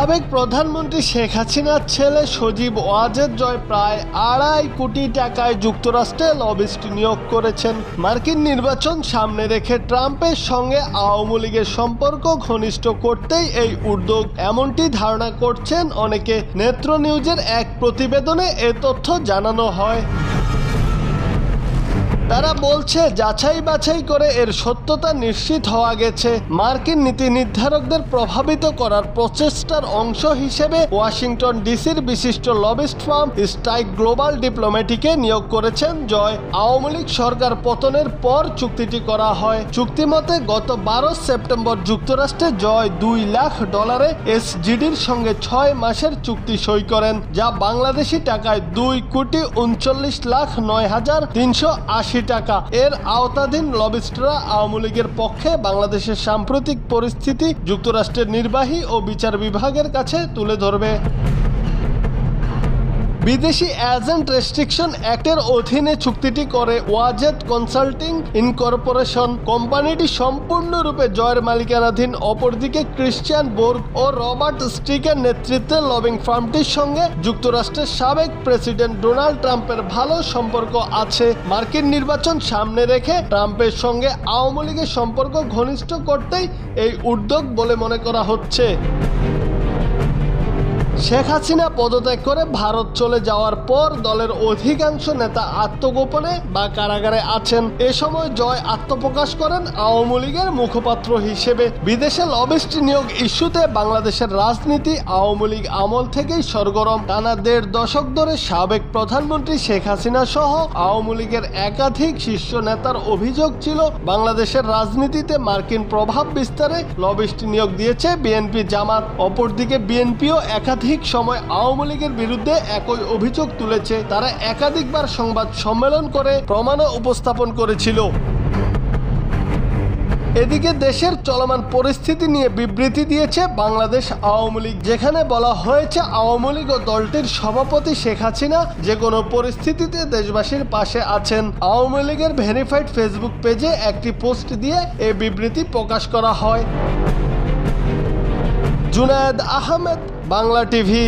সাবেক প্রধানমন্ত্রী শেখ হাসিনার ছেলে সজীব ওয়াজেদ জয় প্রায় 2.5 কোটি টাকায় যুক্তরাষ্ট্রে লবিস্ট নিয়োগ করেছেন। মার্কিন নির্বাচন সামনে রেখে ট্রাম্পের সঙ্গে আওয়ামী লীগের সম্পর্ক ঘনিষ্ঠ করতেই এই উদ্যোগ, এমনটি ধারণা করছেন অনেকে। নেত্র নিউজের এক প্রতিবেদনে এ তথ্য জানানো হয়। তারা বলছে, যাচাই বাছাই করে এর সত্যতা নিশ্চিত হওয়া গেছে। মার্কিন নীতি নির্ধারকদের প্রভাবিত করার প্রচেষ্টার অংশ হিসেবে ওয়াশিংটন ডিসির বিশিষ্ট লবিস্ট ফার্ম স্ট্রাইক গ্লোবাল ডিপ্লোম্যাটিকে নিয়োগ করেছেন জয়। আওয়ামী লীগ সরকার পতনের পর চুক্তিটি করা হয়। চুক্তিমতে গত 12 সেপ্টেম্বর যুক্তরাষ্ট্রে জয় $2 লাখ এসজিডির সঙ্গে 6 মাসের চুক্তি সই করেন, যা বাংলাদেশি টাকায় 2,39,09,380 টাকা। এর আওতাধীন লবিস্টরা আওয়ামী লীগের পক্ষে বাংলাদেশের সাম্প্রতিক পরিস্থিতি যুক্তরাষ্ট্রের নির্বাহী ও বিচার বিভাগের কাছে তুলে ধরবে। বিদেশি এজেন্ট রেস্ট্রিকশন অ্যাক্টের অধীনে চুক্তিটি করে ওয়াজেদ কনসাল্টিং ইনকর্পোরেশন। কোম্পানিটি সম্পূর্ণরূপে জয়ের মালিকানাধীন। অপরদিকে ক্রিশ্চিয়ান বোর্গ ও রবার্ট স্ট্রিকের নেতৃত্বে লবিং ফার্মটির সঙ্গে যুক্তরাষ্ট্রের সাবেক প্রেসিডেন্ট ডোনাল্ড ট্রাম্পের ভালো সম্পর্ক আছে। মার্কিন নির্বাচন সামনে রেখে ট্রাম্পের সঙ্গে আওয়ামী লীগের সম্পর্ক ঘনিষ্ঠ করতেই এই উদ্যোগ বলে মনে করা হচ্ছে। শেখ হাসিনা পদত্যাগ করে ভারত চলে যাওয়ার পর দলের অধিকাংশ নেতা আত্মগোপনে বা কারাগারে আছেন। এ সময় জয় আত্মপ্রকাশ করেন আওয়ামী লীগের মুখপাত্র হিসেবে। বিদেশে লবিস্ট নিয়োগ ইস্যুতে বাংলাদেশের রাজনীতি আওয়ামী লীগ আমল থেকেই সরগরম। টানা 1.5 দশক ধরে সাবেক প্রধানমন্ত্রী শেখ হাসিনা সহ আওয়ামী লীগের একাধিক শীর্ষ নেতার অভিযোগ ছিল বাংলাদেশের রাজনীতিতে মার্কিন প্রভাব বিস্তারে লবিস্ট নিয়োগ দিয়েছে বিএনপি জামাত। অপরদিকে বিএনপিও একাধিক সময় আওয়ামী লীগের বিরুদ্ধে একই অভিযোগ তুলেছে। তারা একাধিকবার সংবাদ সম্মেলন করে প্রমাণও উপস্থাপন করেছিল। এদিকে দেশের চলমান পরিস্থিতি নিয়ে বিবৃতি দিয়েছে বাংলাদেশ আওয়ামী লীগ, যেখানে বলা হয়েছে আওয়ামী লীগ ও দলটির সভাপতি শেখ হাসিনা যে কোনো পরিস্থিতিতে দেশবাসীর পাশে আছেন। আওয়ামী লীগের ভেরিফাইড ফেসবুক পেজে একটি পোস্ট দিয়ে এই বিবৃতি প্রকাশ করা হয়। জুনায়েদ আহমেদ, বাংলা টিভি।